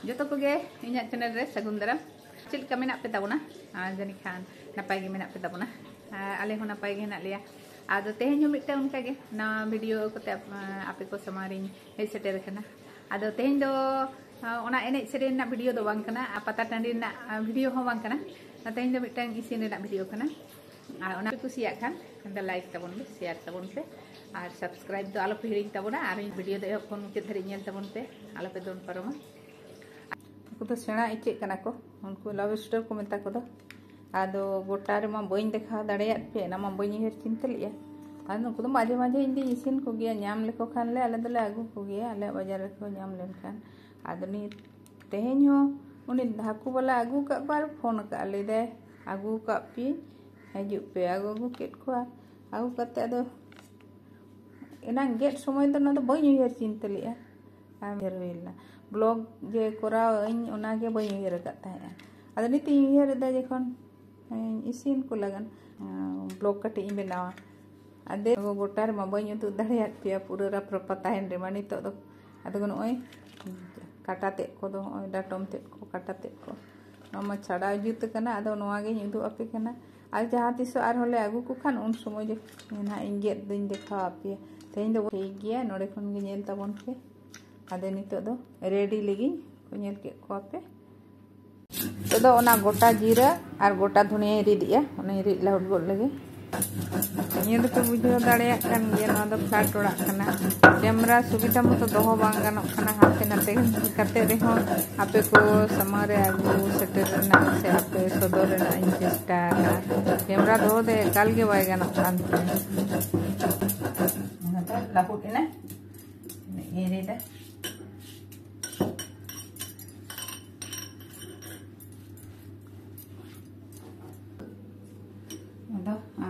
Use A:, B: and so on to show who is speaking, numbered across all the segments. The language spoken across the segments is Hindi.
A: जो तो कोगे इन चैनल रे सगुन दाराम चल का मेना पे ताबोना जानी खान नपाय गे मेना पे ताबोना आले हो नपाय गे हेना लिया आदो तेहें जो मिट्टे उनका गे ना वीडियो कोते आपे को समारिंग हे सेटेर कना आदो तेहें दो ओना एने सेरेन ना वीडियो दो बांग कना पता टांडी ना वीडियो हो बांग कना तेहें दो मिट्टे इसिन ना वीडियो कना ओना पे कुसिया खान अंदा लाइक ताबोन पे शेयर ताबोन पे और सब्सक्राइब दो आलो पे हिरिंग ताबोना और वीडियो दो फोन मुचाद धरि नेल ताबोन पे आलो पे दोन पारोमा उनको तो सेना इचे कना को उनको लव स्टोर को मेता को दो आदो गोटा रे मा बइन देखा दाड़ेया पे ना मा बइन हेर चिंता लिया आदो उनको तो माजे माजे इंदी इसिन को गया न्याम लेको खान ले आले दले आगु को गया आले बाजार को न्याम लेन खान आदो नी तेहें हो उनी धाकू वाला आगु का बार फोन का ले दे आगु का पी हजू पे आगु केट को आगु कते आदो एना गेट समय तो ना तो बइन हेर चिंता लिया आमेरवेला ब्लॉग जे कोराव इन ओना के बइन हेर कता है आदो नी ती हेर दा जखन इसिन को लगन ब्लॉग कटे इन बनावा आदे गोटार मा बइन उतु दाड़िया पे पूरा रफ पता है रे मानी तो आदो नय काटाते को दो डाटम ते को काटाते को नमा छाड़ा जुत कना आदो नवा गे उदु अपे कना आर जहां तिस आर होले आगु को खान उन समय जे ना इंगे दिन देखा आपे तेन दो ठीक गया नोडे खन गे नेल ताबोन पे आदे नितो दो रेडी लगी को नेल के को आपे तो दो ओना गोटा जीरा और गोटा धनिया रिदिया ओना रिद लाउड गोल लगे ये तो बुझो दाड़िया कान गया ना दो फ्लैट ओड़ा कना कैमरा सुविधा मतो दोहो बांग गानो कना हाथे नाते कते रे हो आपे को समारे आगु सेटर ना से आपे सदर ना इन चेष्टा कैमरा दो दे काल के बाय गानो कान ना लापुट ना ये रेदा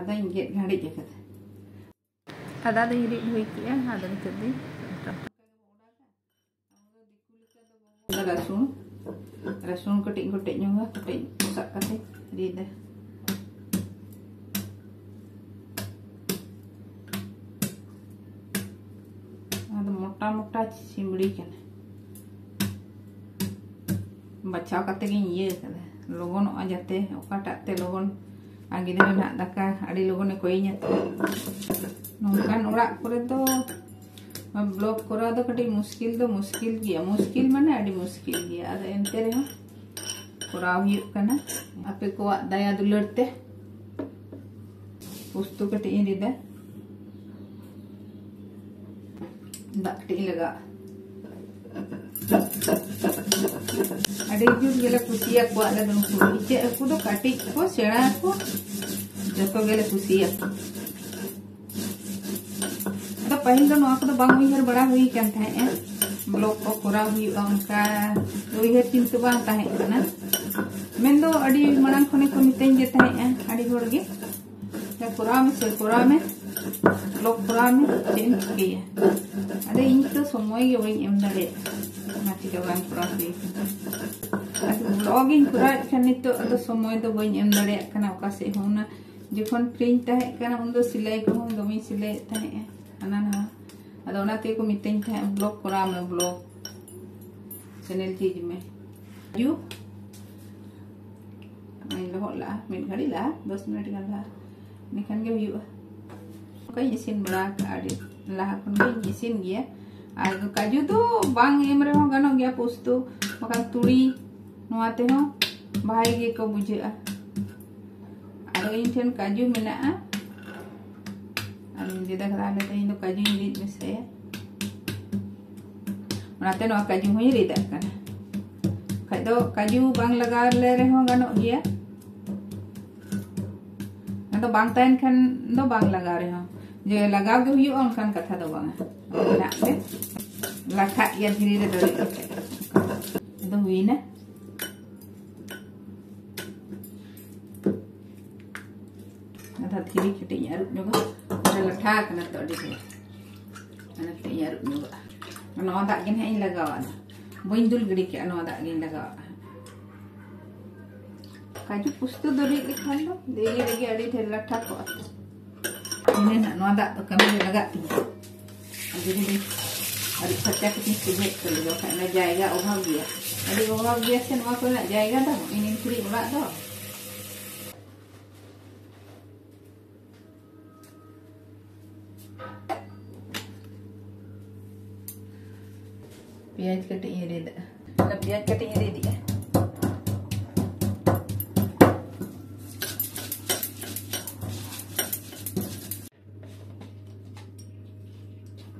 A: ada inget ngari je kata ada iri duit ya ada tadi ada rasun ketik juga ketik masak kate di dah ada मोटा चिमड़ी kana bacau kate ge iye kada logon ajate okata te logon आगे दे ना दाका आड़ी लोगों ने कोई नहीं नौकान उड़ा करे तो ब्लॉग करा तो कटी मुश्किल मुश्किल माने आड़ी मुश्किल गया अरे एंते रे हो करा हुई कना आपे को दया दुलरते पुस्तु कटी इन दे दाकटी लगा अड़ी जुल गेले कुसिया को आले दन को इचे को दो काटी को सेड़ा को जतो गेले कुसिया तो पहिल दो नवा को तो बांग उइहर बड़ा हुई कान थाए ब्लॉग को कोरा हुई उनका उइहर चिंता बांग थाए कना मेन दो अड़ी मणान खने को मितें जे थाए अड़ी होड़ गे कोरा में ब्लॉग कोरा में चेन किया अरे इन तो समय गे वई एम दाड़े नाची के बांग कोरा हुई ब्लॉगिंग पूरा नितो अदो समय दो बइन एम दाड़े कना ओका से होना जखन फ्री ताहे कना उन दो सिलाई को हम दमी सिलाई ताहे अना ना अदो ओनाते को मितें ताहे ब्लॉग करा में ब्लॉग चैनल चीज में यू आई लहोला मिन घड़ी ला 10 मिनट गान ला निकन गे हुआ कई इसिन बड़ा आड़ी लाहा खन गे इसिन गया आर काजू तो बांग एम रे हो गानो गया पोस्तो मकान तुड़ी नवाते हो भाई गे को बुझे इन ठन काजू मेना जेदा खराले तो इन दो काजू रीद मिसे ओनाते नो काजू होई रीद कना खाय दो काजू बांग लगा ले रे हो गानो गया ना तो बांग ताइन खान दो बांग लगा रे हो जे लगाव के हुई उनखान कथा दो बांग ना पे लाखा या धीरे रे दो दो हुई ना धीरे कटे यार जोगा लठा कना तो अड़ी अना ते यार जोगा नवा दाग गे हें लगावा बइन दुल गड़ी के नवा दाग गे लगावा काजू पुस्तु दरी के खान दो दे लगे अड़ी ढेर लठा को इने ना नवा दाग तो कमी लगा ती धीरे अड़ी फटा के तुझे चले जाओ खाना जाएगा अभाव गया Jadi bawa biasa nama ko nak jaga dah. Ini free pula tu. Piaj cutting ready. Nah, piaj cutting ready ya.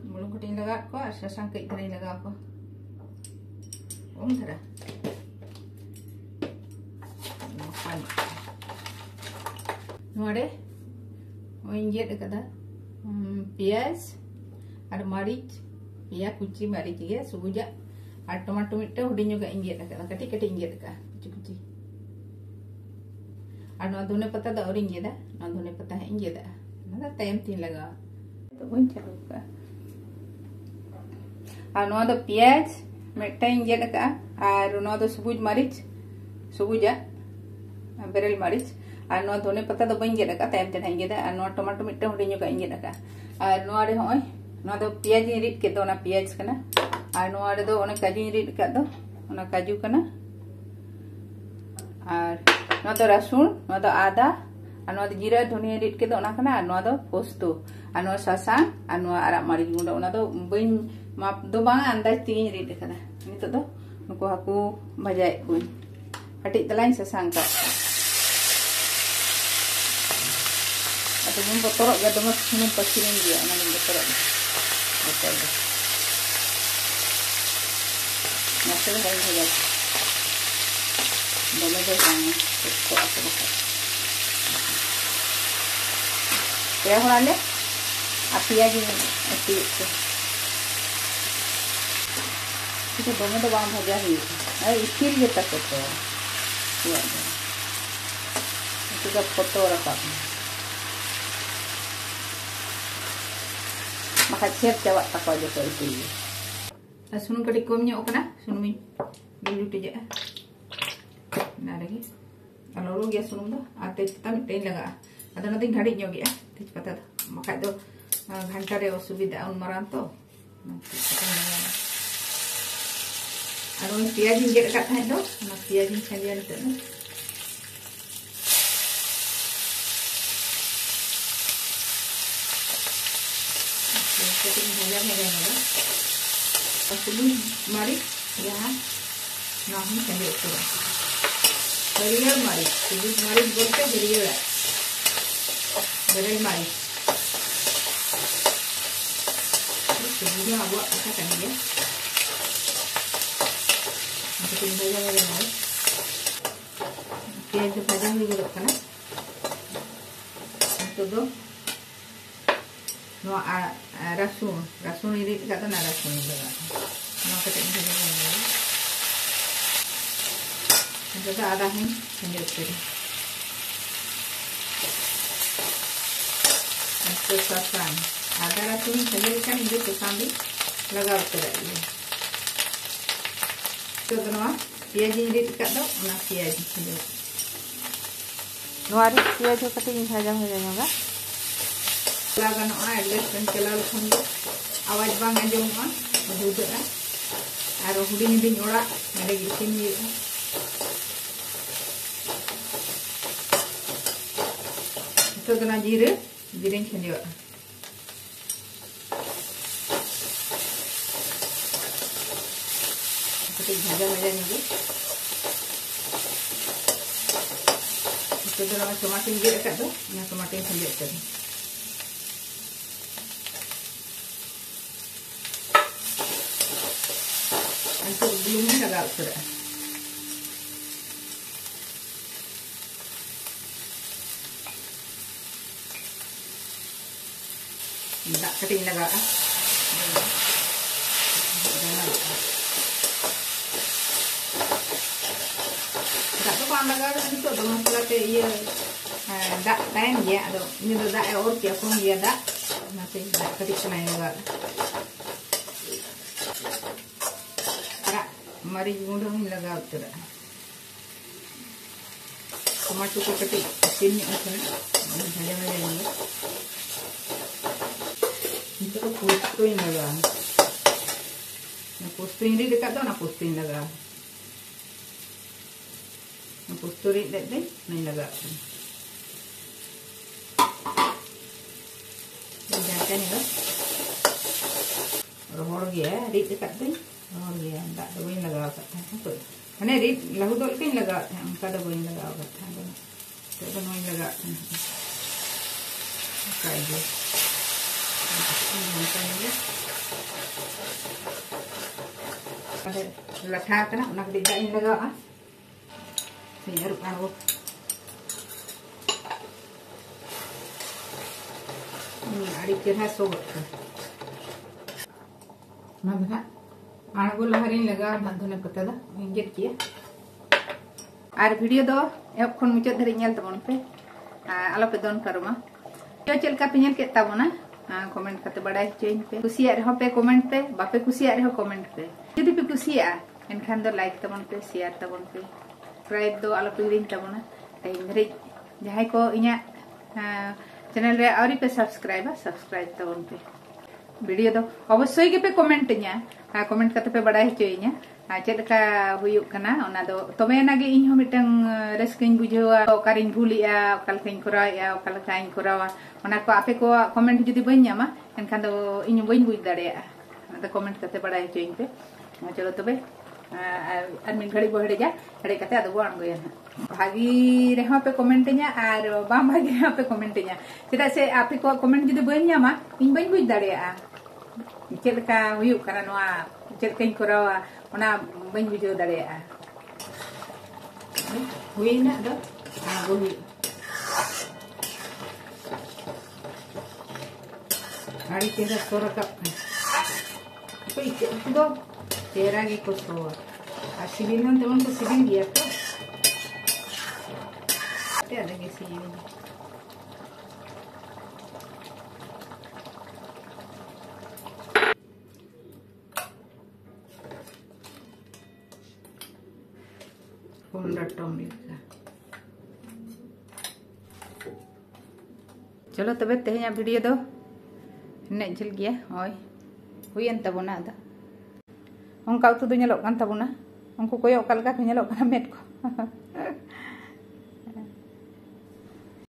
A: Belum cutting lagak ko, sasang kait tadi lagak ko. Thara ನೋಡೆ ಇಂಜೆಟ್ ಕದ पियाज और मरीच पिया कुची मरीच गे सुबुजा और टमाटो मिट्टे हुडिंग का इंजेट कदा कटी कटी इंजेट का कुची कुची और ना धने पत्ता दा और इंजेदा ना धने पत्ता है इंजेदा ना टाइम तीन लगा तो बन चालू का और ना तो पियाज मिट्टे इंजेट का और ना तो सुबुज मरीच सुबुजा बेरल मरीच और ना धने पत्ता दो बन जेदा का टाइम तेन इंजेदा और ना टमाटो मिट्टे हुडिंग का इंजेट का और ना रे होय ना तो पियाज रीड के दो ना पियाज कना और ना रे दो ओने काजू रीड का दो ओना काजू कना और ना तो रसुन ना तो आदा और ना तो जीरा धनिया रीड के दो ओना कना और ना तो पोस्तो और ना सासांग और ना आरा मरीच गुंडा ओना तो बइन माप दो बांग अंदाज तीन रीड कदा नितो दो नुको हाकू भजाए को हटी तलाइन सासांग का atau mun botorok ga dama sunum pasirin dia nanin botorok betul masih kan saja dama deh yang itu apa bukan ya horale api aja api itu kita dama deh bang bhaja hi ikhil kita foto ya itu ga foto rakap maka siap jawab tak aja soal itu. Sunum kadi komnya okna, sunum dulu tu je. Nah lagi. Kalau lu dia sunum tu, ate kita mintain laga. Ada nanti ghadi nyogi ya, tej pata. Maka itu घंटा रे असुविधा उन मरान तो. Aro piaj injek kat hai do, na piaj injek tu. Setting भजा भजा होगा और सुबह मरीच यहाँ नहीं चाहिए तो हरियर मरीच सुबह मरीच बोलते हरियर बेरल मरीच सुबह अब ऐसा करेंगे setting भजा भजा होगा प्याज भजा हुई गलत ना तो दो no rasun ini kata na rasun juga no kata ini juga kita ada nih lanjut tadi untuk sasan ada rasun sendiri kan ini kesambi laga udah ini itu kenapa piaj ini kata na piaj sendiri no ada piaj juga kata ini saja juga lagan orang adjust kan kelal khun awaj bang anjom kan hudu kan aro huding ding ora ada gisin ni itu kena jiring sendiri seperti bhaja ni itu dalam tomato jiring kat tu na tomato sendiri tadi belum agak sudah tidak kering agak tidak tu kan agak itu tu masalah tu ia dak lain dia ada ini tu dak or dia pun dia dak nanti dak kering lain agak मरीच गुंड हम लगा उतरा टमाटो को कटी तीन भजा भजा लेंगे itu posto ini lगा posto ini dekat tu na posto ini lगा Pusturin deh, nih lagak. Jangan ya. Rohor gya, rit dekat tu. Rohor gya, tak ada boleh lagak kat tu. Mana rit lahu dol kan lagak, angka ada boleh lagak kat tu. Tak ada boleh lagak. Kayak tu. Ada latha kena, nak dijain lagak ah. Saya harus tahu. Ini ada kira sobat. Mana? Anak gula hari ini lega, nanti nak kata dah, injek kia. Ar video do, kon muncul dari nyel teman pe, ala pe don karuma. Yo cel ka pinyal ke tabona, komen kata badai join pe. Kusiya reho pe comment pe, bape kusiya reho comment pe. Jadi pe kusiya, enkhan do like teman pe, share teman pe. Subscribe do ala piring tabona tay ngeri jahai ko inya channel re auri pe subscribe tabon pe video do obossoy ge pe comment nya comment kate pe badai hochoinya ched ka huyuk kana ona do tobe na ge inho mitang reskain bujewa okarin bhulia okal kain koraya okal kain korawa ona ko ape ko comment judi bain nyama enkhan do inyo bain buj darea ada comment kate badai hochoin pe chalo tobe admin घड़ी बहड़े जा हड़े कते आदो आन गया भागी रेहा पे कमेंट nya ar bam भागी रेहा पे कमेंट nya चेदा से आपे को कमेंट जदि बइन ᱧᱟᱢᱟ ᱤᱧ bañ बुझ दाड़ेया चेद का हुयु kana noa चेद कइन कोरावा ona bañ बुझो दाड़ेया हुइना दो बोली आड़ी चेदा सोरकap apa itu do Tera que costó. Así bien teman ko sibil dia to. Te ada ke sini. Honda tomic. चलो तबे तेहnya video do nek jel gya oi huyan tabona da ongka utu do nyelok kan tabona ongko koyo kalga ko nyelok kan met ko